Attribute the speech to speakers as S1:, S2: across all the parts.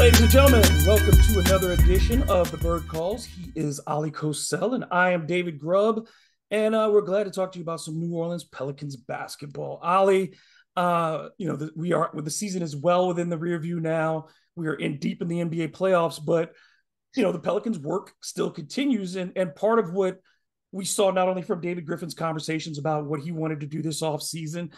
S1: Ladies and gentlemen, welcome to another edition of the Bird Calls. He is Ali Cosell, and I am David Grubb, and we're glad to talk to you about some New Orleans Pelicans basketball. Ali, the season is well within the rear view now. We are in deep in the NBA playoffs, but the Pelicans' work still continues, and part of what we saw not only from David Griffin's conversations about what he wanted to do this offseason,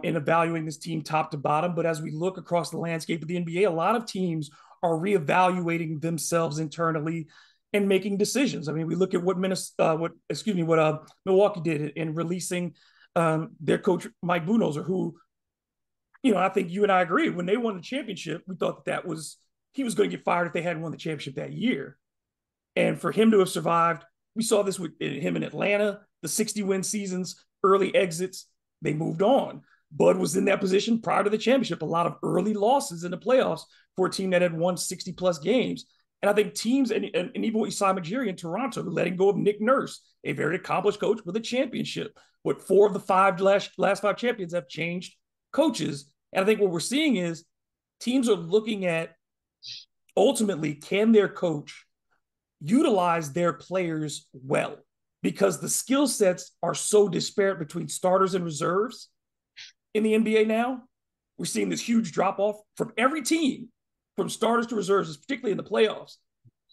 S1: in evaluating this team top to bottom. But as we look across the landscape of the NBA, a lot of teams are reevaluating themselves internally and making decisions. I mean, we look at what Milwaukee did in releasing their coach Mike Budenholzer, who, I think you and I agree, when they won the championship, we thought he was going to get fired if they hadn't won the championship that year. And for him to have survived, we saw this with him in Atlanta, the 60-win seasons, early exits. They moved on. Bud was in that position prior to the championship, a lot of early losses in the playoffs for a team that had won 60-plus games. And I think teams, and even what you saw Majiri in Toronto, letting go of Nick Nurse, a very accomplished coach with a championship. What 4 of the last 5 champions have changed coaches. And I think what we're seeing is teams are looking at, ultimately, can their coach utilize their players well? Because the skill sets are so disparate between starters and reserves in the NBA now. We're seeing this huge drop-off from every team, from starters to reserves, particularly in the playoffs.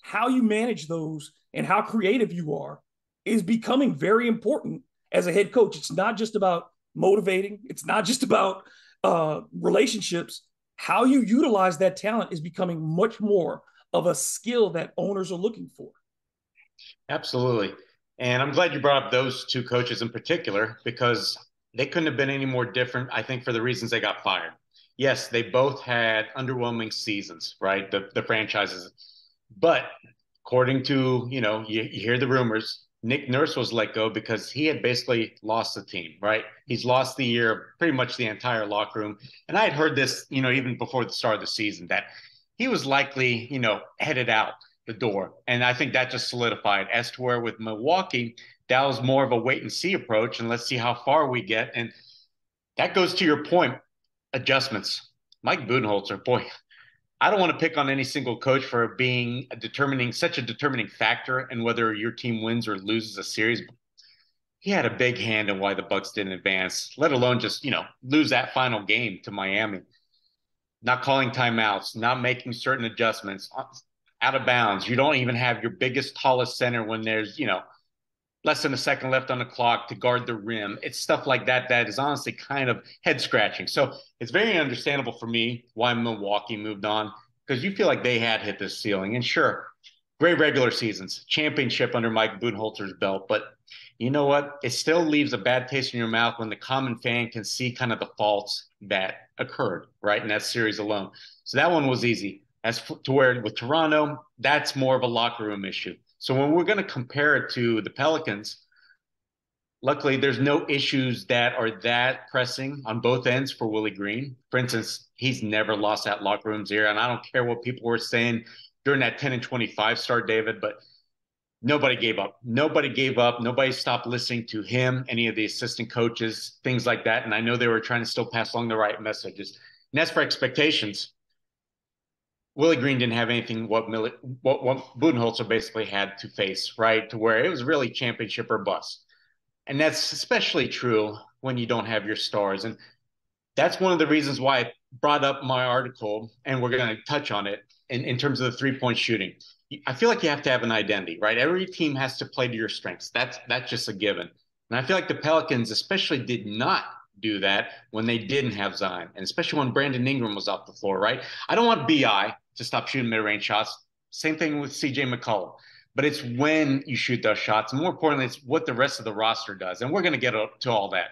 S1: How you manage those and how creative you are is becoming very important as a head coach. It's not just about motivating. It's not just about relationships. How you utilize that talent is becoming much more of a skill that owners are looking for.
S2: Absolutely. And I'm glad you brought up those two coaches in particular, because they couldn't have been any more different, I think, for the reasons they got fired. Yes, they both had underwhelming seasons, right? The franchises. But according to, you hear the rumors, Nick Nurse was let go because he had basically lost the team, right? He's lost the year of pretty much the entire locker room. And I had heard this, even before the start of the season, that he was likely, headed out the door. And I think that just solidified, as to where with Milwaukee, that was more of a wait and see approach, and let's see how far we get. And that goes to your point, adjustments. Mike Budenholzer, boy, I don't want to pick on any single coach for being such a determining factor in whether your team wins or loses a series. He had a big hand in why the Bucks didn't advance, let alone just, lose that final game to Miami. Not calling timeouts, not making certain adjustments, out of bounds. You don't even have your biggest, tallest center when there's, less than a second left on the clock to guard the rim. It's stuff like that that is honestly kind of head scratching. So it's very understandable for me why Milwaukee moved on, because you feel like they had hit this ceiling. And sure, great regular seasons, championship under Mike Budenholzer's belt. But you know what? It still leaves a bad taste in your mouth when the common fan can see kind of the faults that occurred, right, in that series alone. So that one was easy. As to where with Toronto, that's more of a locker room issue. So when we're going to compare it to the Pelicans, luckily there's no issues that are that pressing on both ends for Willie Green. For instance, he's never lost that locker room zero. And I don't care what people were saying during that 10-25 start, David, but nobody gave up. Nobody gave up. Nobody stopped listening to him, any of the assistant coaches, things like that. And I know they were trying to still pass along the right messages. And as for expectations, Willie Green didn't have anything what Budenholzer basically had to face, right? To where it was really championship or bust. And that's especially true when you don't have your stars. And that's one of the reasons why I brought up my article, and we're going to touch on it in terms of the three-point shooting. I feel like you have to have an identity, right? Every team has to play to your strengths. That's just a given. And I feel like the Pelicans especially did not do that when they didn't have Zion, and especially when Brandon Ingram was off the floor, right? I don't want BI to stop shooting mid-range shots. Same thing with CJ McCollum. But it's when you shoot those shots. And more importantly, it's what the rest of the roster does. And we're going to get to all that.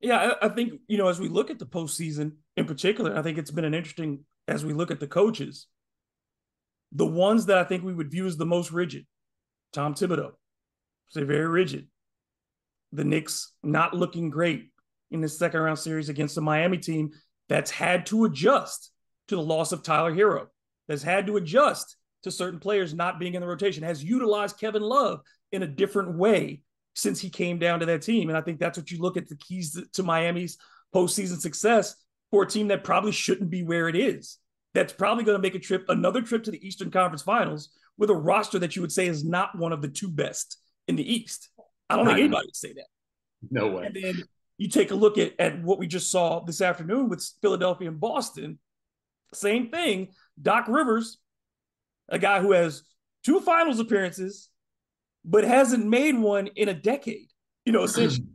S1: Yeah, I think, as we look at the postseason in particular, I think it's been an interesting, as we look at the coaches, the ones that I think we would view as the most rigid, Tom Thibodeau, say very rigid. The Knicks not looking great in the second round series against the Miami team that's had to adjust to the loss of Tyler Hero, that's had to adjust to certain players not being in the rotation, has utilized Kevin Love in a different way since he came down to that team. And I think that's what you look at the keys to Miami's postseason success for a team that probably shouldn't be where it is. that's probably going to make another trip to the Eastern Conference Finals with a roster that you would say is not one of the two best in the East. I don't think anybody would say that.
S2: No way.
S1: And then you take a look at what we just saw this afternoon with Philadelphia and Boston. Same thing. Doc Rivers, a guy who has 2 finals appearances, but hasn't made one in a decade. Essentially,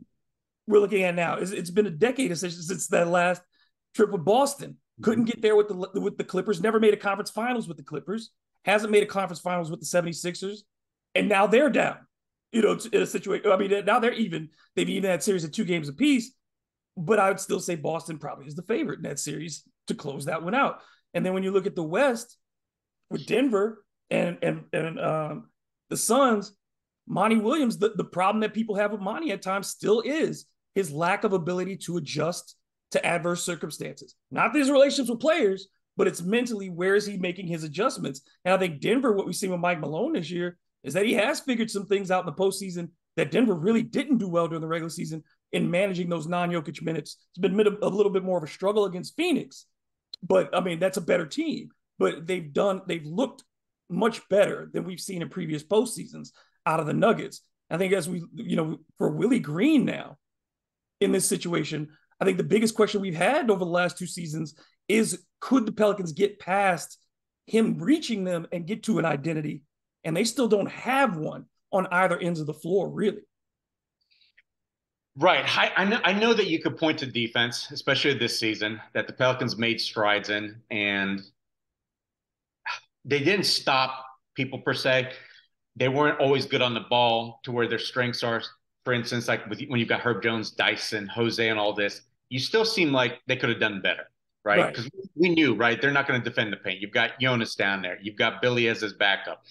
S1: we're looking at now. It's been a decade essentially since that last trip with Boston. Couldn't get there with the Clippers. Never made a conference finals with the Clippers. Hasn't made a conference finals with the 76ers. And now they're down. In a situation. I mean, now they've even had series of 2 games apiece. But I would still say Boston probably is the favorite in that series to close that one out. And then when you look at the West with Denver and the Suns, Monty Williams, the problem that people have with Monty at times still is his lack of ability to adjust to adverse circumstances. Not his relationships with players, but it's mentally, where is he making his adjustments? And I think Denver, what we've seen with Mike Malone this year, is that he has figured some things out in the postseason that Denver really didn't do well during the regular season in managing those non-Jokic minutes. It's been a little bit more of a struggle against Phoenix, but I mean, that's a better team. But they've looked much better than we've seen in previous postseasons out of the Nuggets. I think as for Willie Green now in this situation, I think the biggest question we've had over the last 2 seasons is, could the Pelicans get past him reaching them and get to an identity? And they still don't have one on either ends of the floor, really.
S2: Right. I know that you could point to defense, especially this season, that the Pelicans made strides in, and they didn't stop people per se. They weren't always good on the ball to where their strengths are. For instance, like when you've got Herb Jones, Dyson, Jose, and all this, you still seem like they could have done better, right? Because we knew, right, they're not going to defend the paint. You've got Jonas down there. You've got Billy as his backup.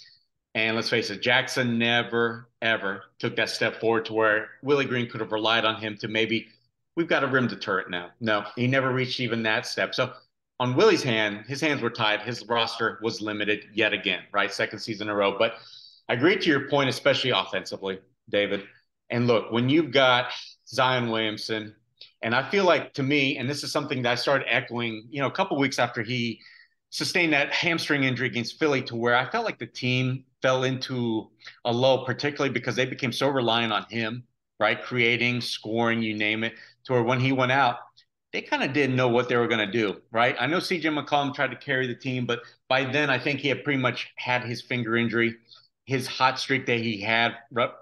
S2: And let's face it, Jackson never, ever took that step forward to where Willie Green could have relied on him to maybe, we've got to rim the turret now. No, he never reached even that step. So on Willie's hand, his hands were tied. His roster was limited yet again, right? Second season in a row. But I agree to your point, especially offensively, David. And look, when you've got Zion Williamson, and I feel like, to me, and this is something that I started echoing, a couple of weeks after he sustained that hamstring injury against Philly, to where I felt like the team fell into a lull, particularly because they became so reliant on him, right? Creating, scoring, you name it, to where when he went out, they kind of didn't know what they were going to do, right? I know CJ McCollum tried to carry the team, but by then I think he had pretty much had his finger injury. His hot streak that he had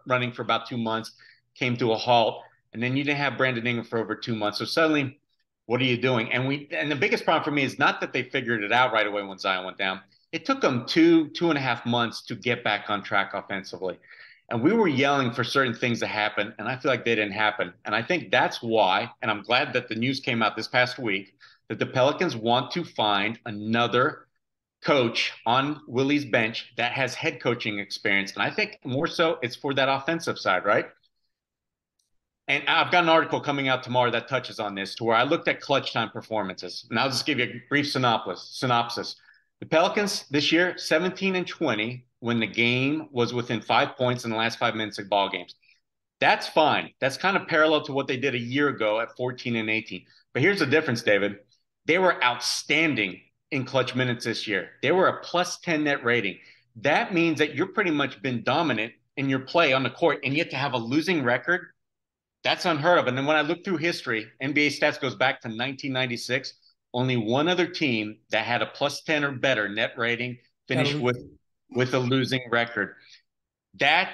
S2: running for about 2 months came to a halt. And then you didn't have Brandon Ingram for over 2 months. So suddenly, what are you doing? And the biggest problem for me is not that they figured it out right away when Zion went down. It took them 2.5 months to get back on track offensively. And we were yelling for certain things to happen, and I feel like they didn't happen. And I think that's why, and I'm glad that the news came out this past week, that the Pelicans want to find another coach on Willie's bench that has head coaching experience. And I think more so it's for that offensive side, right? And I've got an article coming out tomorrow that touches on this, to where I looked at clutch time performances. And I'll just give you a brief synopsis. The Pelicans this year, 17-20, when the game was within 5 points in the last 5 minutes of ball games. That's fine. That's kind of parallel to what they did a year ago at 14-18. But here's the difference, David. They were outstanding in clutch minutes this year. They were a +10 net rating. That means that you're pretty much been dominant in your play on the court, and yet to have a losing record, that's unheard of. And then when I look through history, NBA stats goes back to 1996. Only one other team that had a +10 or better net rating finished with a losing record. That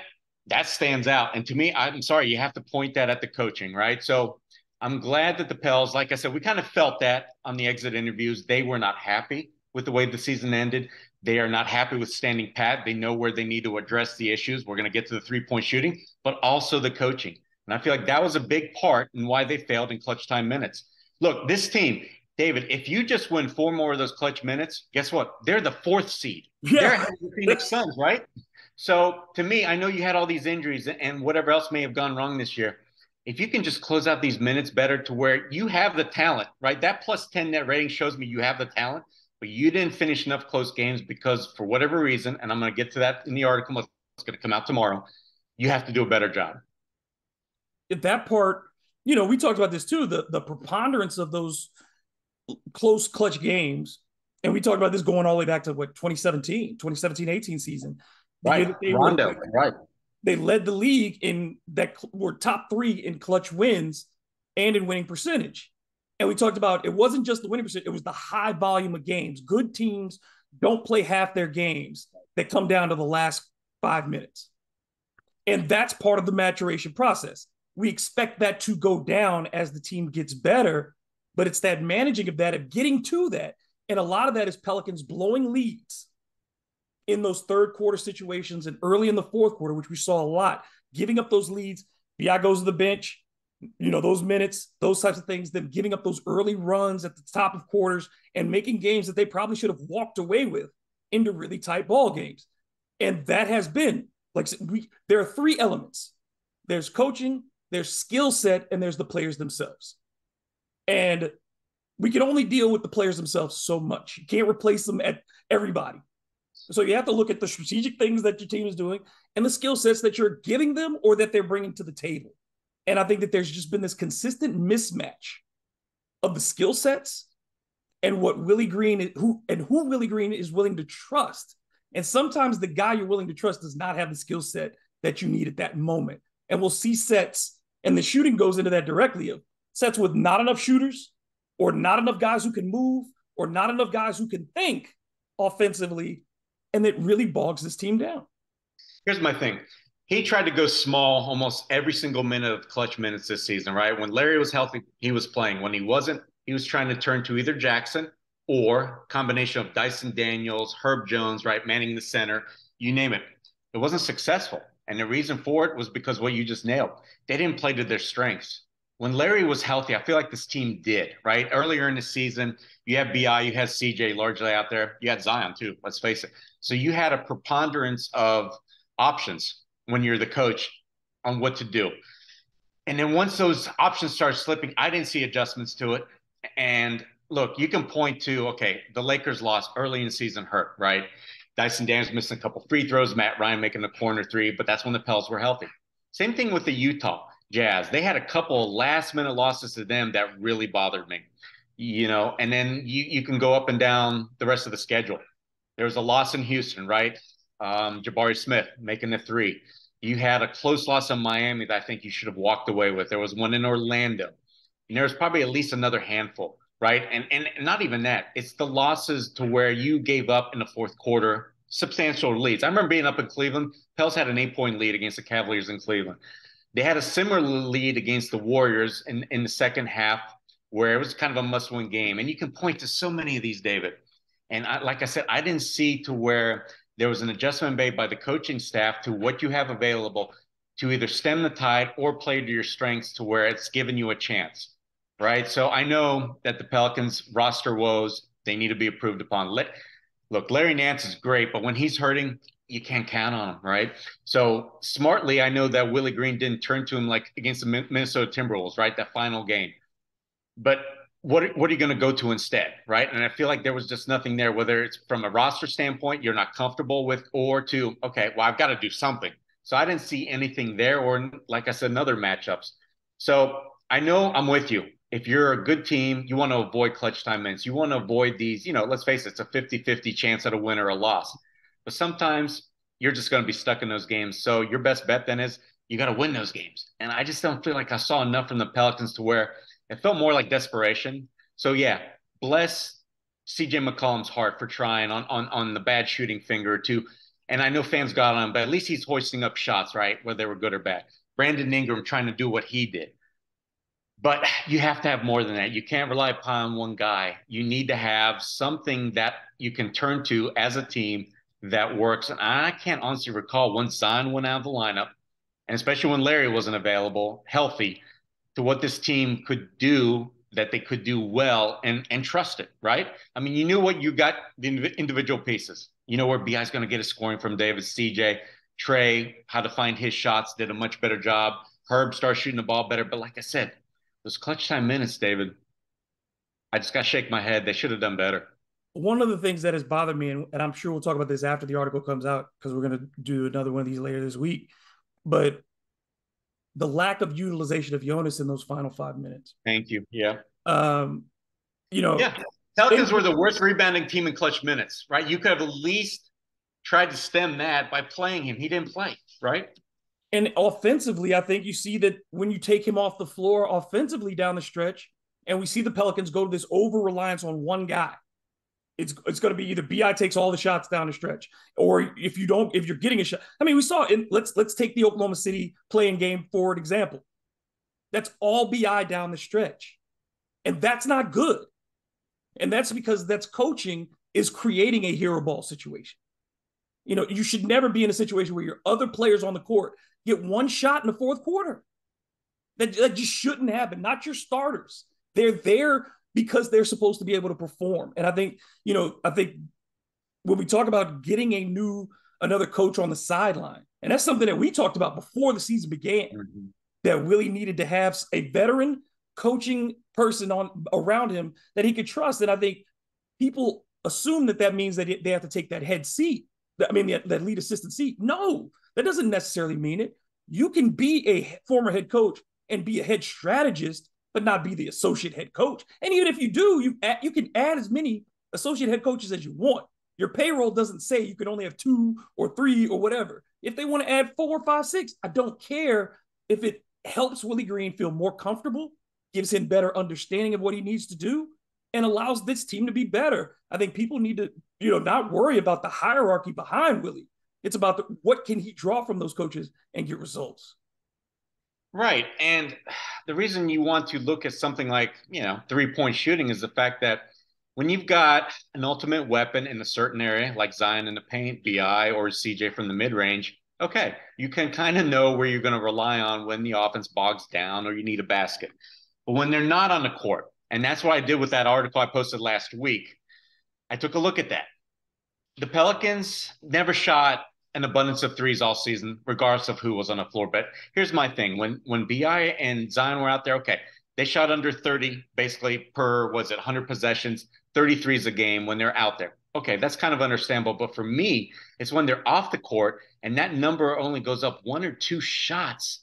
S2: stands out. And to me, I'm sorry, you have to point that at the coaching, right? So I'm glad that the Pels, like I said, we kind of felt that on the exit interviews. They were not happy with the way the season ended. They are not happy with standing pat. They know where they need to address the issues. We're going to get to the three-point shooting, but also the coaching. And I feel like that was a big part in why they failed in clutch time minutes. Look, this team, David, if you just win 4 more of those clutch minutes, guess what? They're the 4th seed. Yeah. They're the Phoenix Suns, right? So to me, I know you had all these injuries and whatever else may have gone wrong this year. If you can just close out these minutes better to where you have the talent, right? That +10 net rating shows me you have the talent, but you didn't finish enough close games because for whatever reason, and I'm going to get to that in the article, it's going to come out tomorrow, you have to do a better job.
S1: If that part, we talked about this too, the preponderance of those close clutch games And we talked about this going all the way back to what, 2017-18 season, the year
S2: Right.
S1: that they were
S2: Rondo. Right.
S1: they led the league in that were top 3 in clutch wins and in winning percentage. And we talked about it wasn't just the winning percentage, it was the high volume of games. Good teams don't play half their games that come down to the last 5 minutes. And that's part of the maturation process. We expect that to go down as the team gets better, but it's that managing of that, of getting to that. And a lot of that is Pelicans blowing leads in those third quarter situations and early in the fourth quarter, which we saw a lot, giving up those leads. BI goes to the bench, those minutes, those types of things, them giving up those early runs at the top of quarters and making games that they probably should have walked away with into really tight ball games. And that has been, there are 3 elements. There's coaching, there's skill set, and there's the players themselves. And we can only deal with the players themselves so much. You can't replace them at everybody. So you have to look at the strategic things that your team is doing and the skill sets that you're giving them or that they're bringing to the table. And I think that there's just been this consistent mismatch of the skill sets and what Willie Green who Willie Green is willing to trust. And sometimes the guy you're willing to trust does not have the skill set that you need at that moment. And we'll see sets, and the shooting goes into that directly, of sets with not enough shooters or not enough guys who can move or not enough guys who can think offensively, and it really bogs this team down.
S2: Here's my thing. He tried to go small almost every single minute of clutch minutes this season, right? When Larry was healthy, he was playing. When he wasn't, he was trying to turn to either Jackson or combination of Dyson Daniels, Herb Jones, right, manning the center, you name it. It wasn't successful. And the reason for it was because what you just nailed. They didn't play to their strengths. When Larry was healthy, I feel like this team did, right? Earlier in the season, you had BI, you had CJ largely out there. You had Zion too, let's face it. So you had a preponderance of options when you're the coach on what to do. And then once those options start slipping, I didn't see adjustments to it. And look, you can point to, okay, the Lakers lost early in the season hurt, right? Dyson Daniels missing a couple free throws, Matt Ryan making the corner 3, but that's when the Pels were healthy. Same thing with the Utah Jazz. They had a couple last minute losses to them that really bothered me, and then you can go up and down the rest of the schedule. There was a loss in Houston, right? Jabari Smith making the 3. You had a close loss in Miami that I think you should have walked away with. There was one in Orlando. And there was probably at least another handful, right? And not even that. It's the losses to where you gave up in the fourth quarter substantial leads. I remember being up in Cleveland. Pels had an 8-point lead against the Cavaliers in Cleveland. They had a similar lead against the Warriors in the second half where it was kind of a must-win game. And you can point to so many of these, David. And like I said, I didn't see to where there was an adjustment made by the coaching staff to what you have available to either stem the tide or play to your strengths to where it's given you a chance, right? So I know that the Pelicans roster woes, they need to be improved upon. Look, Larry Nance is great, but when he's hurting, you can't count on him, right? So smartly, I know that Willie Green didn't turn to him like against the Minnesota Timberwolves, right? That final game. But what are you going to go to instead, right? And I feel like there was just nothing there, whether it's from a roster standpoint you're not comfortable with, or to, okay, well, I've got to do something. So I didn't see anything there, or like I said, another matchups. So I know I'm with you. If you're a good team, you want to avoid clutch time minutes. You want to avoid these, let's face it, it's a 50-50 chance at a win or a loss. But sometimes you're just going to be stuck in those games. So your best bet then is you got to win those games. And I just don't feel like I saw enough from the Pelicans to where it felt more like desperation. So yeah, bless CJ McCollum's heart for trying on the bad shooting finger too. And I know fans got on him, but at least he's hoisting up shots, right? Whether they were good or bad. Brandon Ingram trying to do what he did. But you have to have more than that. You can't rely upon one guy. You need to have something that you can turn to as a team that works. And I can't honestly recall when Zion went out of the lineup, and especially when Larry wasn't available, healthy, to what this team could do, that they could do well and trust it, right? I mean, you knew what you got, the individual pieces. You know where BI's going to get his scoring from, David, CJ, Trey, how to find his shots, did a much better job. Herb started shooting the ball better. But like I said, those clutch time minutes, David, I just got to shake my head. They should have done better.
S1: One of the things that has bothered me, and I'm sure we'll talk about this after the article comes out because we're going to do another one of these later this week, but the lack of utilization of Jonas in those final 5 minutes.
S2: Thank you. Yeah.
S1: Yeah.
S2: Pelicans were the worst rebounding team in clutch minutes, right? You could have at least tried to stem that by playing him. He didn't play, right?
S1: And offensively, I think you see that when you take him off the floor offensively down the stretch, and we see the Pelicans go to this over reliance on one guy. It's going to be either Bi takes all the shots down the stretch, or if you're getting a shot. I mean, we saw in let's take the Oklahoma City playing game for an example. That's all Bi down the stretch, and that's not good. And that's because that's coaching is creating a hero ball situation. You should never be in a situation where your other players on the court get one shot in the fourth quarter. That just shouldn't happen. Not your starters. They're there because they're supposed to be able to perform. And I think when we talk about getting another coach on the sideline, and that's something that we talked about before the season began, that Willie needed to have a veteran coaching person around him that he could trust. And I think people assume that means that they have to take that head seat. That lead assistant seat. No, that doesn't necessarily mean it. You can be a former head coach and be a head strategist, but not be the associate head coach. And even if you do, you can add as many associate head coaches as you want. Your payroll doesn't say you can only have 2 or 3 or whatever. If they want to add 4, 5, 6, I don't care. If it helps Willie Green feel more comfortable, gives him better understanding of what he needs to do, and allows this team to be better. I think people need to, not worry about the hierarchy behind Willie. It's about what can he draw from those coaches and get results.
S2: Right. And the reason you want to look at something like, 3-point shooting is the fact that when you've got an ultimate weapon in a certain area, like Zion in the paint, Bi, or CJ from the mid-range, okay, you can kind of know where you're going to rely on when the offense bogs down or you need a basket. But when they're not on the court, and that's what I did with that article I posted last week, I took a look at that. The Pelicans never shot an abundance of threes all season, regardless of who was on the floor. But here's my thing. When Bi and Zion were out there, okay, they shot under 30, basically per, 100 possessions, 33s a game when they're out there. Okay, that's kind of understandable. But for me, it's when they're off the court and that number only goes up 1 or 2 shots.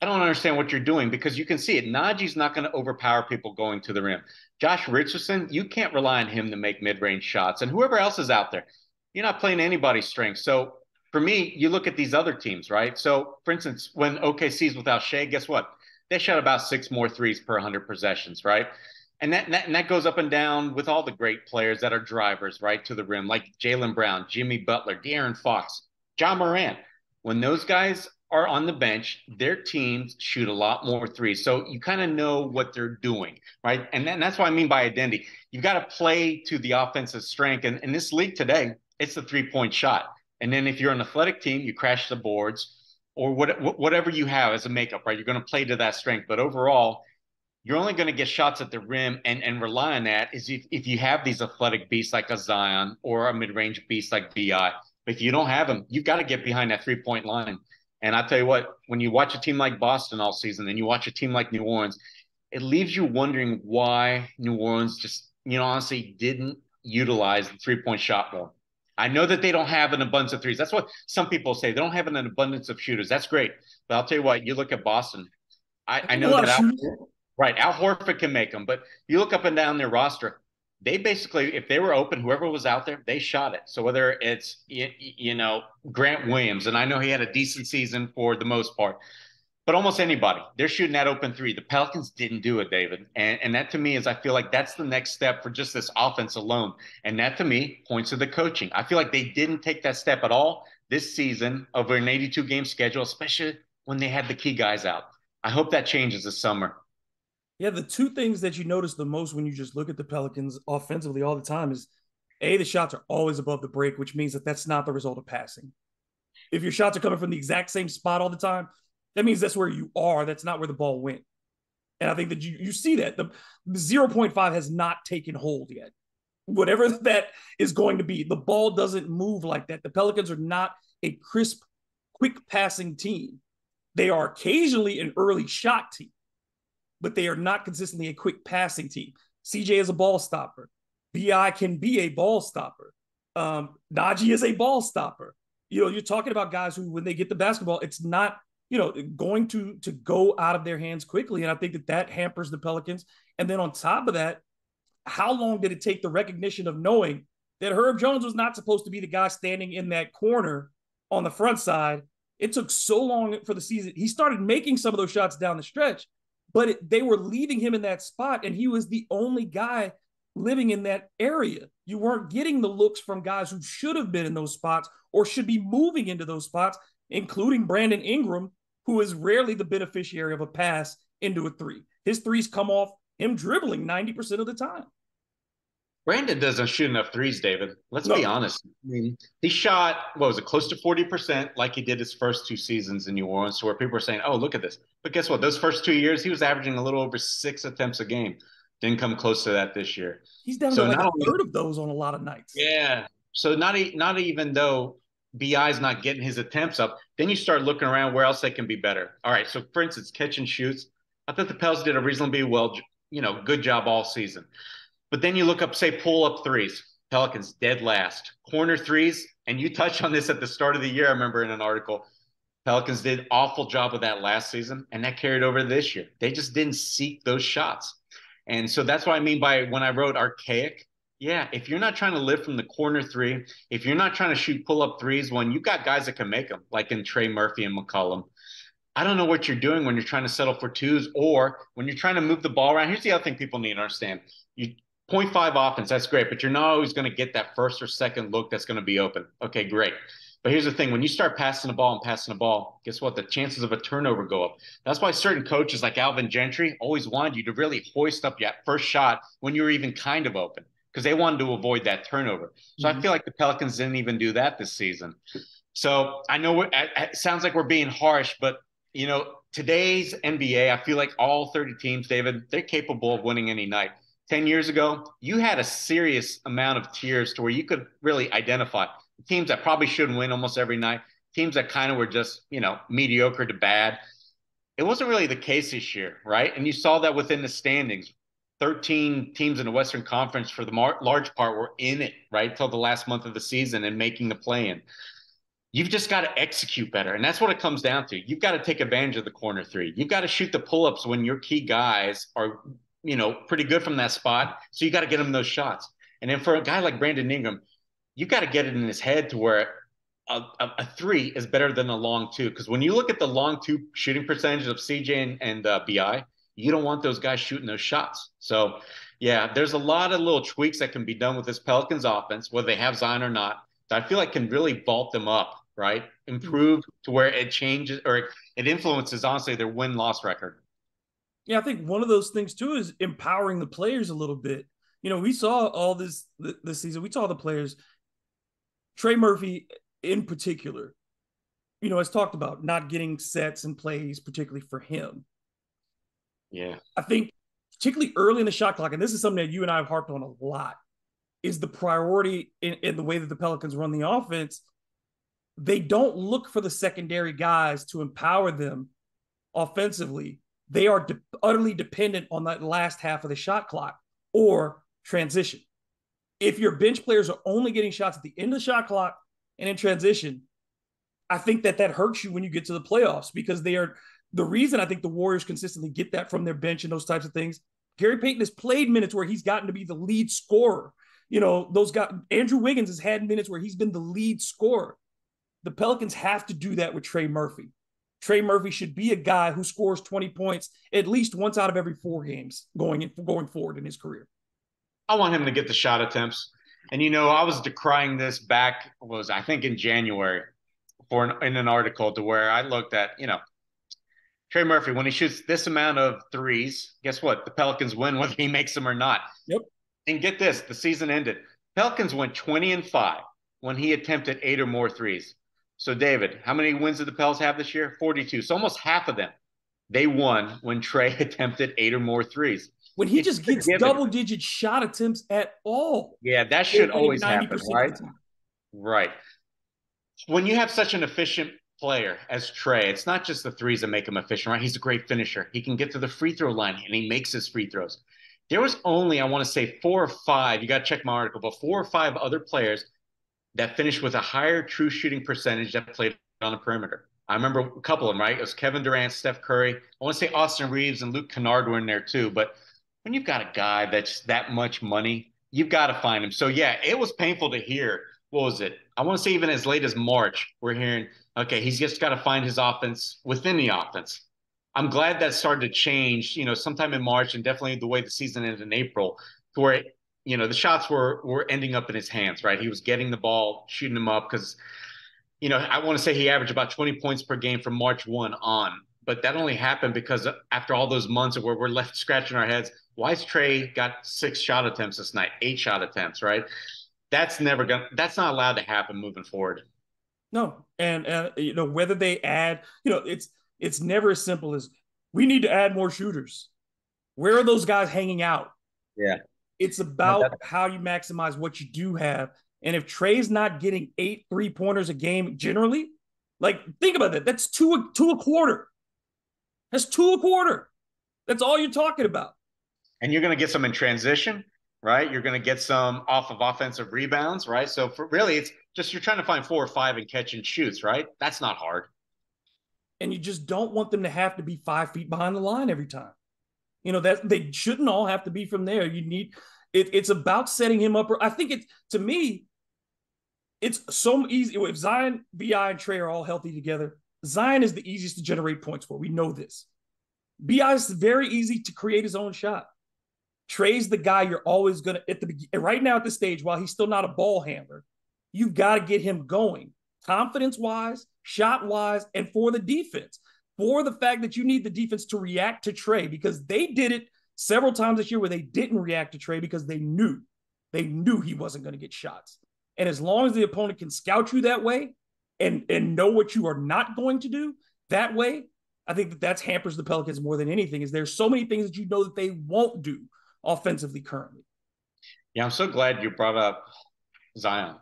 S2: I don't understand what you're doing because you can see it. Najee's not going to overpower people going to the rim. Josh Richardson, you can't rely on him to make mid-range shots. And whoever else is out there, you're not playing anybody's strength. So for me, you look at these other teams, right? So, for instance, when OKC's without Shea, guess what? They shot about 6 more threes per 100 possessions, right? And that goes up and down with all the great players that are drivers, right, to the rim, like Jaylen Brown, Jimmy Butler, De'Aaron Fox, John Morant. When those guys are on the bench, their teams shoot a lot more threes. So you kind of know what they're doing, right? And that's what I mean by identity. You've got to play to the offensive strength. And in this league today, it's the 3-point shot. And then if you're an athletic team, you crash the boards or whatever you have as a makeup, right? You're going to play to that strength. But overall, you're only going to get shots at the rim and rely on that is if you have these athletic beasts like a Zion or a mid-range beast like Bi. But if you don't have them, you've got to get behind that 3-point line. And I'll tell you what, when you watch a team like Boston all season and you watch a team like New Orleans, it leaves you wondering why New Orleans just, honestly didn't utilize the 3-point shot more. I know that they don't have an abundance of threes. That's what some people say. They don't have an abundance of shooters. That's great. But I'll tell you what, you look at Boston. I know that Al Horford can make them, but you look up and down their roster, they basically, if they were open, whoever was out there, they shot it. So whether it's, Grant Williams, and I know he had a decent season for the most part, but almost anybody, they're shooting that open 3. The Pelicans didn't do it, David. And that to me is, I feel like that's the next step for just this offense alone. And that to me points to the coaching. I feel like they didn't take that step at all this season over an 82-game schedule, especially when they had the key guys out. I hope that changes this summer.
S1: Yeah, the 2 things that you notice the most when you just look at the Pelicans offensively all the time is, A, the shots are always above the break, which means that that's not the result of passing. If your shots are coming from the exact same spot all the time, that means that's where you are. That's not where the ball went. And I think that you see that. The 0.5 has not taken hold yet. Whatever that is going to be, the ball doesn't move like that. The Pelicans are not a crisp, quick passing team. They are occasionally an early shot team, but they are not consistently a quick passing team. CJ is a ball stopper. Bi can be a ball stopper. Najee is a ball stopper. You're talking about guys who, when they get the basketball, it's not, going to go out of their hands quickly. And I think that hampers the Pelicans. And then on top of that, how long did it take the recognition of knowing that Herb Jones was not supposed to be the guy standing in that corner on the front side? It took so long for the season. He started making some of those shots down the stretch, but they were leaving him in that spot, and he was the only guy living in that area. You weren't getting the looks from guys who should have been in those spots or should be moving into those spots, including Brandon Ingram, who is rarely the beneficiary of a pass into a three. His threes come off him dribbling 90% of the time.
S2: Brandon doesn't shoot enough threes, David. Let's
S1: No.
S2: be honest. I mean, he shot, what was it, close to 40%, like he did his first 2 seasons in New Orleans, where people were saying, oh, look at this. But guess what? Those first 2 years, he was averaging a little over 6 attempts a game. Didn't come close to that this year.
S1: He's down to
S2: So
S1: like
S2: not
S1: a
S2: only,
S1: third of those on a lot of nights.
S2: yeah. So not even though BI's not getting his attempts up, then you start looking around where else they can be better. All right. So for instance, catch and shoots. I thought the Pels did a reasonably well, good job all season. But then you look up, say, pull up threes. Pelicans dead last. Corner threes, and you touched on this at the start of the year, I remember in an article. Pelicans did an awful job of that last season, and that carried over this year. They just didn't seek those shots. And so that's what I mean by when I wrote archaic. Yeah, if you're not trying to live from the corner three, if you're not trying to shoot pull up threes when you've got guys that can make them, like in Trey Murphy and McCollum, I don't know what you're doing when you're trying to settle for twos or when you're trying to move the ball around. Here's the other thing people need to understand. You 0.5 offense, that's great, but you're not always going to get that first or second look that's going to be open. Okay, great. But here's the thing. When you start passing the ball, guess what? The chances of a turnover go up. That's why certain coaches like Alvin Gentry always wanted you to really hoist up your first shot when you were even kind of open because they wanted to avoid that turnover. So I feel like the Pelicans didn't even do that this season. So I know it sounds like we're being harsh, but today's NBA, I feel like all 30 teams, David, they're capable of winning any night. 10 years ago, you had a serious amount of tiers to where you could really identify teams that probably shouldn't win almost every night, teams that kind of were just, mediocre to bad. It wasn't really the case this year, right? And you saw that within the standings. 13 teams in the Western Conference, for the large part, were in it, right, until the last month of the season and making the play-in. You've just got to execute better. And that's what it comes down to. You've got to take advantage of the corner three. You've got to shoot the pull-ups when your key guys are pretty good from that spot. So you got to get him those shots. And then for a guy like Brandon Ingram, you got to get it in his head to where a three is better than a long two. Because when you look at the long two shooting percentages of CJ and BI, you don't want those guys shooting those shots. So, yeah, there's a lot of little tweaks that can be done with this Pelicans offense, whether they have Zion or not, that I feel like can really vault them up, right? Improve to where it changes or it influences, honestly, their win-loss record.
S1: Yeah, I think one of those things too is empowering the players a little bit. We saw all this season. We saw the players, Trey Murphy in particular, has talked about not getting sets and plays, particularly for him.
S2: Yeah.
S1: I think particularly early in the shot clock, and this is something that you and I have harped on a lot, is the priority in the way that the Pelicans run the offense. They don't look for the secondary guys to empower them offensively. They are utterly dependent on that last half of the shot clock or transition. If your bench players are only getting shots at the end of the shot clock and in transition, I think that hurts you when you get to the playoffs because they are the reason I think the Warriors consistently get that from their bench and those types of things. Gary Payton has played minutes where he's gotten to be the lead scorer. Those guys, Andrew Wiggins has had minutes where he's been the lead scorer. The Pelicans have to do that with Trey Murphy. Trey Murphy should be a guy who scores 20 points at least once out of every 4 games going forward in his career.
S2: I want him to get the shot attempts. And, I was decrying this back, I think in January in an article to where I looked at, Trey Murphy, when he shoots this amount of threes, guess what? The Pelicans win whether he makes them or not.
S1: Yep.
S2: And get this, the season ended. Pelicans went 20-5 when he attempted 8 or more threes. So, David, how many wins did the Pels have this year? 42. So almost half of them, they won when Trey attempted 8 or more threes.
S1: When he just gets double-digit shot attempts at all.
S2: Yeah, that should always happen, right? Right. When you have such an efficient player as Trey, it's not just the threes that make him efficient, right? He's a great finisher. He can get to the free throw line, and he makes his free throws. There was only, I want to say, 4 or 5, you got to check my article, but 4 or 5 other players that finished with a higher true shooting percentage that played on the perimeter. I remember a couple of them, right? It was Kevin Durant, Steph Curry. I want to say Austin Reeves and Luke Kennard were in there too, but when you've got a guy that's that much money, you've got to find him. So yeah, it was painful to hear. What was it? I want to say even as late as March, we're hearing, okay, he's just got to find his offense within the offense. I'm glad that started to change, sometime in March and definitely the way the season ended in April, to where, the shots were ending up in his hands, right? He was getting the ball, shooting them up because I want to say he averaged about 20 points per game from March 1 on. But that only happened because after all those months where we're left scratching our heads, why's Trey got 6 shot attempts this night, 8 shot attempts, right? That's not allowed to happen moving forward.
S1: No, and whether they add, it's never as simple as we need to add more shooters. Where are those guys hanging out?
S2: Yeah.
S1: It's about how you maximize what you do have. And if Trey's not getting 8 3-pointers a game generally, like think about that. That's two a quarter. That's 2 a quarter. That's all you're talking about.
S2: And you're going to get some in transition, right? You're going to get some off of offensive rebounds, right? So really, it's just you're trying to find 4 or 5 and catch and shoots, right? That's not hard.
S1: And you just don't want them to have to be 5 feet behind the line every time. That they shouldn't all have to be from there. You need it's about setting him up. I think to me, it's so easy. If Zion, BI, and Trey are all healthy together, Zion is the easiest to generate points for. We know this. BI is very easy to create his own shot. Trey's the guy you're always going to, right now at this stage, while he's still not a ball handler, you've got to get him going confidence-wise, shot-wise, and for the defense. For the fact that you need the defense to react to Trey, because they did it several times this year where they didn't react to Trey because they knew he wasn't going to get shots. And as long as the opponent can scout you that way and know what you are not going to do that way, I think that's hampers the Pelicans more than anything. Is there's so many things that you know that they won't do offensively currently.
S2: Yeah, I'm so glad you brought up Zion.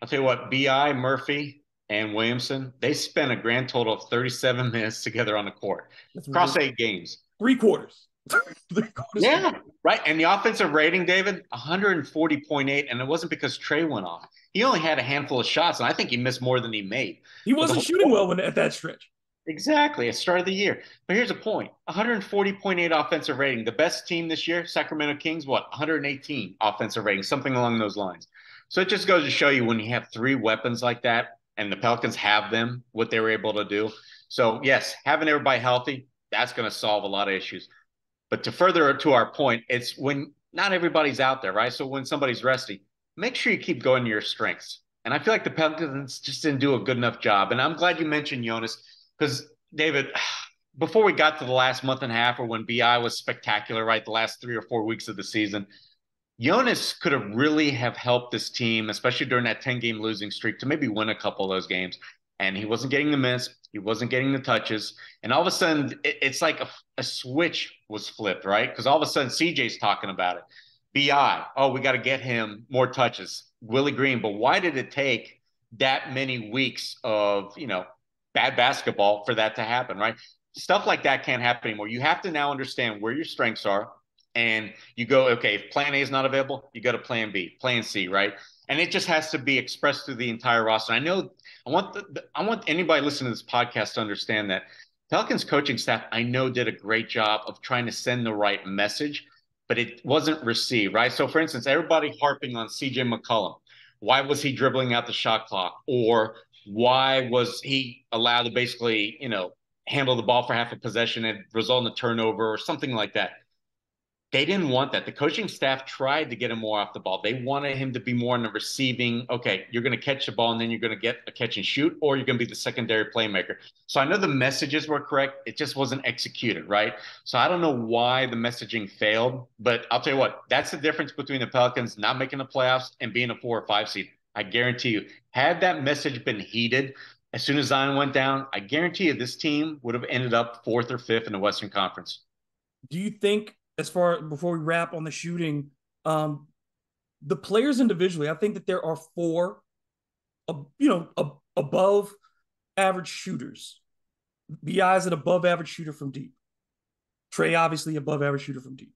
S2: I'll tell you what, BI, Murphy, and Williamson, they spent a grand total of 37 minutes together on the court across 8 games.
S1: 3 quarters.
S2: Yeah, right. And the offensive rating, David, 140.8. And it wasn't because Trey went off. He only had a handful of shots, and I think he missed more than he made.
S1: He wasn't shooting well at that stretch.
S2: Exactly, at the start of the year. But here's a point: 140.8 offensive rating. The best team this year, Sacramento Kings, 118 offensive rating, something along those lines. So it just goes to show you when you have 3 weapons like that, and the Pelicans have them, what they were able to do. So yes, having everybody healthy, that's going to solve a lot of issues. But to further to our point, it's when not everybody's out there, right? So when somebody's resting, make sure you keep going to your strengths. And I feel like the Pelicans just didn't do a good enough job. And I'm glad you mentioned Jonas, because David, before we got to the last month and a half, or when BI was spectacular, right, the last 3 or 4 weeks of the season, Jonas could have really have helped this team, especially during that 10-game losing streak, to maybe win a couple of those games. And he wasn't getting the minutes. He wasn't getting the touches. And all of a sudden, it's like a switch was flipped, right? Because all of a sudden, CJ's talking about it. BI, oh, we got to get him more touches. Willie Green. But why did it take that many weeks of, bad basketball for that to happen, right? Stuff like that can't happen anymore. You have to now understand where your strengths are. And you go, okay, if plan A is not available, you go to plan B, plan C, right? And it just has to be expressed through the entire roster. I know I want anybody listening to this podcast to understand that Pelicans coaching staff, I know, did a great job of trying to send the right message, but it wasn't received, right? So, for instance, everybody harping on CJ McCollum. Why was he dribbling out the shot clock? Or why was he allowed to basically, handle the ball for half a possession and result in a turnover or something like that? They didn't want that. The coaching staff tried to get him more off the ball. They wanted him to be more in the receiving. Okay, you're going to catch the ball and then you're going to get a catch and shoot, or you're going to be the secondary playmaker. So I know the messages were correct. It just wasn't executed, right? So I don't know why the messaging failed, but I'll tell you what, that's the difference between the Pelicans not making the playoffs and being a 4 or 5 seed. I guarantee you, had that message been heeded as soon as Zion went down, I guarantee you this team would have ended up 4th or 5th in the Western Conference.
S1: Do you think, before we wrap on the shooting, the players individually, I think that there are 4, above average shooters. BI is an above average shooter from deep. Trey, obviously, above average shooter from deep.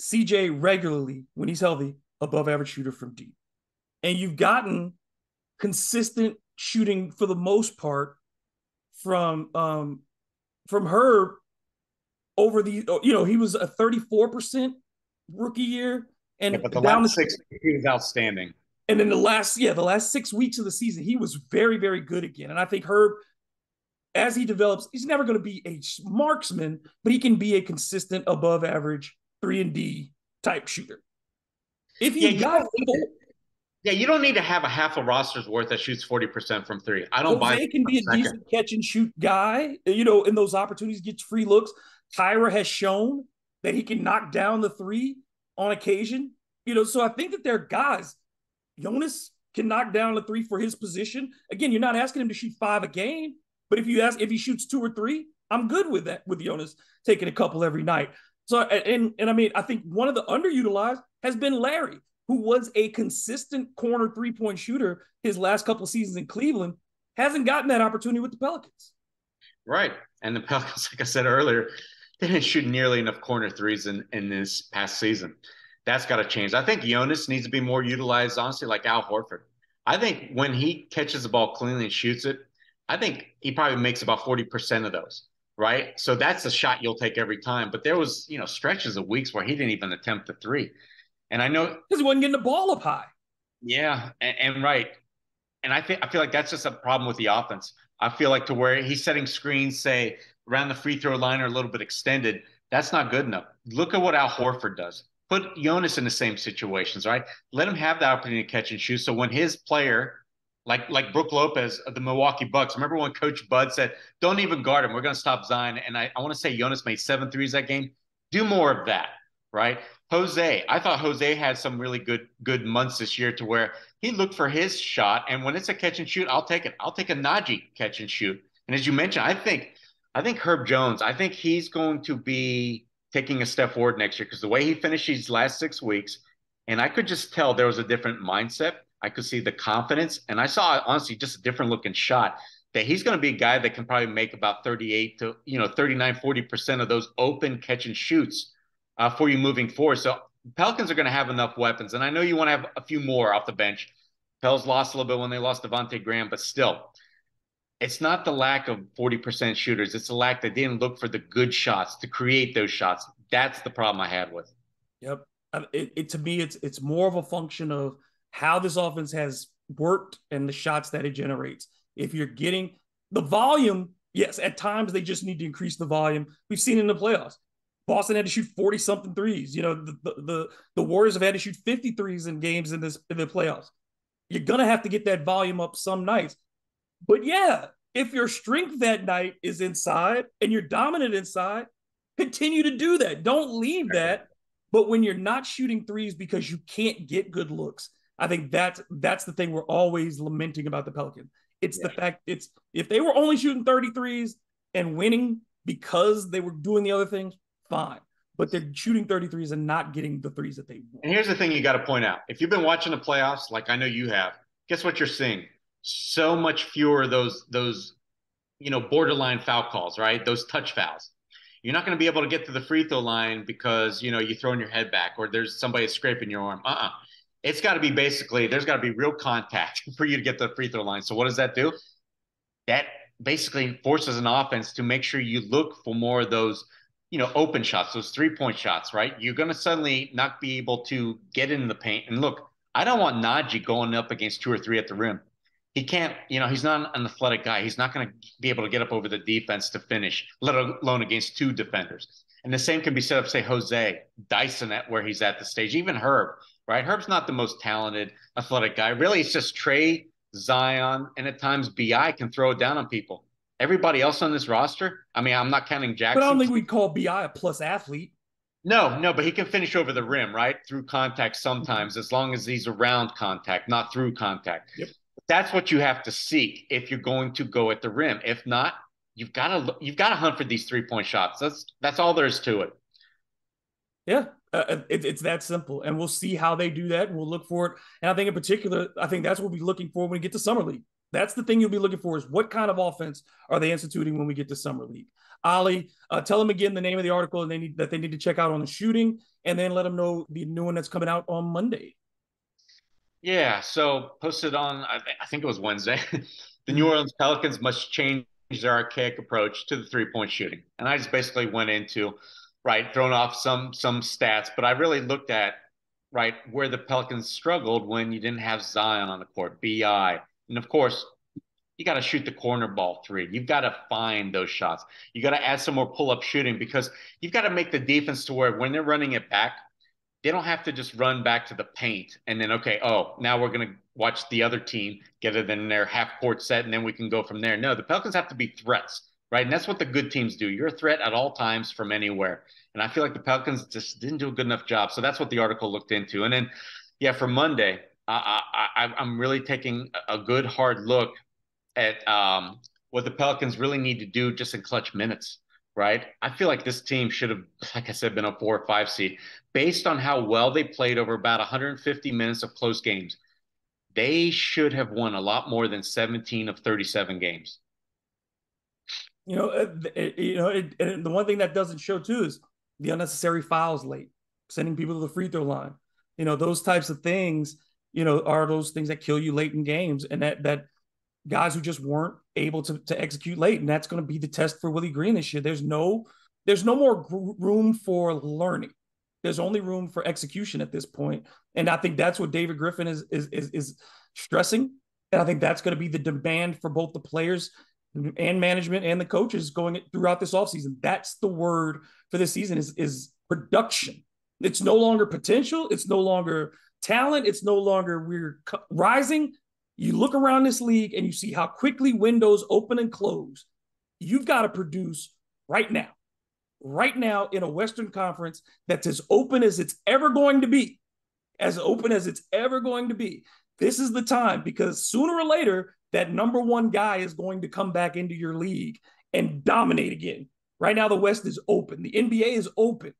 S1: CJ, regularly, when he's healthy, above average shooter from deep. And you've gotten consistent shooting for the most part from Herb over the, he was a 34% rookie year,
S2: Yeah,
S1: and
S2: but the
S1: down the
S2: last 6 he was outstanding.
S1: and then the last 6 weeks of the season, he was very, very good again. And I think Herb, as he develops, he's never going to be a marksman, but he can be a consistent above average 3-and-D type shooter. If
S2: Yeah,
S1: you got
S2: you don't need to have a half a roster's worth that shoots 40% from three. I don't buy that
S1: Jose can
S2: for
S1: be a
S2: a second.
S1: decent catch and shoot guy, in those opportunities, gets free looks. Tyra has shown that he can knock down the three on occasion. So I think that there are guys. Jonas can knock down the three for his position. Again, you're not asking him to shoot 5 a game, but if he shoots 2 or 3, I'm good with that, with Jonas taking a couple every night. So and I mean, I think one of the underutilized has been Larry, who was a consistent corner 3-point shooter his last couple of seasons in Cleveland, hasn't gotten that opportunity with the Pelicans.
S2: Right. And the Pelicans, like I said earlier, they didn't shoot nearly enough corner threes in this past season. That's got to change. I think Jonas needs to be more utilized, honestly, like Al Horford. I think when he catches the ball cleanly and shoots it, I think he probably makes about 40% of those, right? So that's a shot you'll take every time. But there was, stretches of weeks where he didn't even attempt the three. And I know,
S1: because he wasn't getting the ball up high.
S2: yeah, and right. And I feel like that's just a problem with the offense. I feel like to where he's setting screens, say around the free throw line or a little bit extended, that's not good enough. Look at what Al Horford does. Put Jonas in the same situations, right? Let him have the opportunity to catch and shoot. So when his player, like Brook Lopez of the Milwaukee Bucks, remember when Coach Bud said, "Don't even guard him. We're going to stop Zion." And I want to say Jonas made 7 threes that game. Do more of that, right? Jose, I thought Jose had some really good months this year to where he looked for his shot, and when it's a catch and shoot, I'll take it. I'll take a Najee catch and shoot. And as you mentioned, I think Herb Jones, I think he's going to be taking a step forward next year because the way he finished these last 6 weeks, and I could just tell there was a different mindset. I could see the confidence, and I saw honestly just a different looking shot that he's going to be a guy that can probably make about 38 to 39, 40% of those open catch and shoots for you moving forward. So Pelicans are going to have enough weapons, and I know you want to have a few more off the bench. Pels lost a little bit when they lost Devontae Graham, but still, it's not the lack of 40% shooters. It's the lack that they didn't look for the good shots to create those shots. That's the problem I had with.
S1: Yep. To me, it's more of a function of how this offense has worked and the shots that it generates. If you're getting the volume, yes, at times they just need to increase the volume. We've seen it in the playoffs. Boston had to shoot 40 something threes. The Warriors have had to shoot 50 threes in games in the playoffs. You're gonna have to get that volume up some nights. But yeah, if your strength that night is inside and you're dominant inside, continue to do that. Don't leave that. But when you're not shooting threes because you can't get good looks, I think that's the thing we're always lamenting about the Pelicans. It's the fact if they were only shooting 33s and winning because they were doing the other things, fine. But they're shooting 33s and not getting the threes that they want.
S2: And here's the thing you got to point out. If you've been watching the playoffs, like I know you have, guess what you're seeing? So much fewer of those borderline foul calls, right? Those touch fouls. You're not going to be able to get to the free throw line because, you're throwing your head back or there's somebody scraping your arm. It's got to be there's got to be real contact for you to get to the free throw line. So what does that do? That basically forces an offense to make sure you look for more of those, open shots, those 3-point shots, right? You're going to suddenly not be able to get into the paint. And look, I don't want Najee going up against 2 or 3 at the rim. He can't, he's not an athletic guy. He's not going to be able to get up over the defense to finish, let alone against 2 defenders. And the same can be said of, say, Jose, Dyson at where he's at the stage, even Herb, right? Herb's not the most talented athletic guy. Really, it's just Trey, Zion, and at times BI can throw it down on people. Everybody else on this roster, I mean, I'm not counting Jackson.
S1: But I don't think we'd call BI a plus athlete.
S2: No, but he can finish over the rim, right? Through contact sometimes, as long as he's around contact, not through contact.
S1: Yep.
S2: That's what you have to seek if you're going to go at the rim. If not, you've got to hunt for these 3-point shots. That's all there is to it.
S1: Yeah, it's that simple, and we'll see how they do that. And we'll look for it. And I think in particular, I think that's what we'll be looking for when we get to Summer League. That's the thing you'll be looking for is what kind of offense are they instituting when we get to Summer League. Ali, tell them again the name of the article they need to check out on the shooting, and then let them know the new one that's coming out on Monday.
S2: Yeah, so posted on, I think it was Wednesday, the New Orleans Pelicans must change their archaic approach to the 3-point shooting. And I just basically went into right, thrown off some stats, but I really looked at right where the Pelicans struggled when you didn't have Zion on the court, BI, and of course you got to shoot the corner ball three. You've got to find those shots. You got to add some more pull up shooting because you've got to make the defense to where when they're running it back, they don't have to just run back to the paint and then, okay, oh, now we're going to watch the other team get it in their half court set and then we can go from there. No, the Pelicans have to be threats, right? And that's what the good teams do. You're a threat at all times from anywhere. And I feel like the Pelicans just didn't do a good enough job. So that's what the article looked into. And then, yeah, for Monday, I'm really taking a good hard look at what the Pelicans really need to do just in clutch minutes, right? I feel like this team should have, like I said, been a 4 or 5 seed based on how well they played over about 150 minutes of close games. They should have won a lot more than 17 of 37 games.
S1: The one thing that doesn't show too is the unnecessary fouls late, sending people to the free throw line. Those types of things, are those things that kill you late in games, and that guys who just weren't able to execute late, and that's going to be the test for Willie Green this year. There's no more room for learning. There's only room for execution at this point, and I think that's what David Griffin is stressing, and I think that's going to be the demand for both the players and management and the coaches going throughout this offseason. That's the word for this season is production. It's no longer potential. It's no longer talent. It's no longer we're rising. You look around this league and you see how quickly windows open and close. You've got to produce right now in a Western Conference that's as open as it's ever going to be, as open as it's ever going to be. This is the time, because sooner or later, that number one guy is going to come back into your league and dominate again. Right now, the West is open. The NBA is open.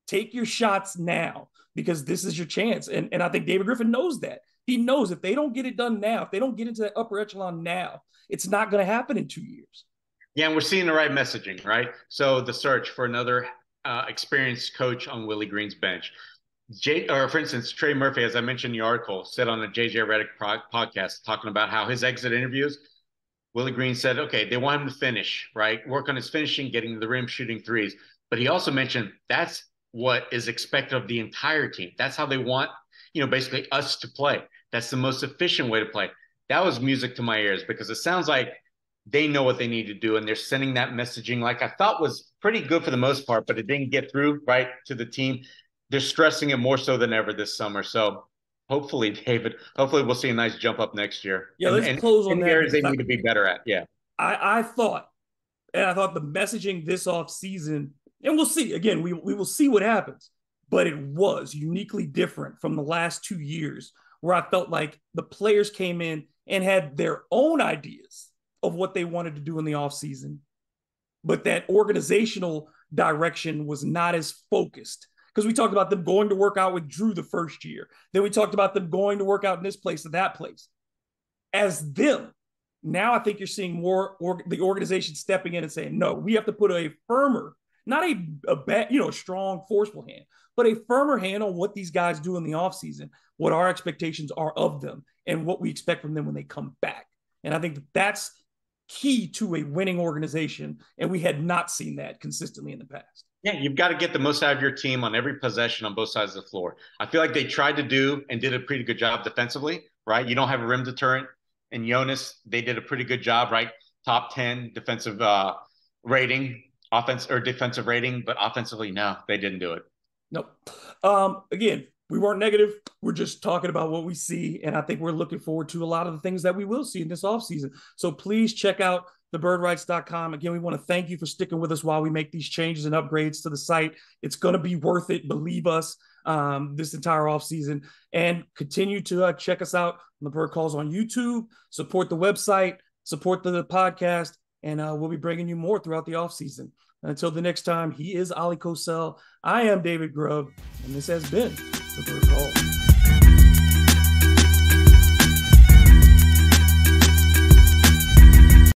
S1: Take your shots now, because this is your chance. And I think David Griffin knows that. He knows if they don't get it done now, if they don't get into that upper echelon now, it's not going to happen in 2 years.
S2: Yeah, and we're seeing the right messaging, right? So the search for another experienced coach on Willie Green's bench. For instance, Trey Murphy, as I mentioned in the article, said on the JJ Redick podcast, talking about how his exit interviews, Willie Green said, okay, they want him to finish, right? Work on his finishing, getting to the rim, shooting threes. But he also mentioned that's what is expected of the entire team. That's how they want, basically us to play. That's the most efficient way to play. That was music to my ears, because it sounds like they know what they need to do, and they're sending that messaging like I thought was pretty good for the most part, but it didn't get through, right, to the team. They're stressing it more so than ever this summer. So hopefully, David, we'll see a nice jump up next year.
S1: Yeah, let's close on that.
S2: Areas they need to be better at. Yeah.
S1: I thought the messaging this offseason, and we'll see. Again, we will see what happens. But it was uniquely different from the last 2 years, where I felt like the players came in and had their own ideas of what they wanted to do in the offseason. But that organizational direction was not as focused. Because we talked about them going to work out with Drew the first year. Then we talked about them going to work out in this place and that place. As them, now I think you're seeing more the organization stepping in and saying, no, we have to put a firmer, not a strong, forceful hand, but a firmer hand on what these guys do in the offseason, what our expectations are of them, and what we expect from them when they come back. And I think that's key to a winning organization, and we had not seen that consistently in the past.
S2: Yeah, you've got to get the most out of your team on every possession on both sides of the floor. I feel like they tried to do and did a pretty good job defensively, right? You don't have a rim deterrent. And Jonas, they did a pretty good job, right? Top 10 defensive rating, offense or defensive rating, but offensively, no, they didn't do it.
S1: Nope. Again, we weren't negative. We're just talking about what we see. And I think we're looking forward to a lot of the things that we will see in this offseason. So please check out thebirdrights.com. Again, we want to thank you for sticking with us while we make these changes and upgrades to the site. It's going to be worth it. Believe us, this entire offseason. And continue to check us out on the Bird Calls on YouTube, support the website, support the podcast, and we'll be bringing you more throughout the offseason. Until the next time, he is Ali Cosell. I am David Grubb, and this has been the Bird Call.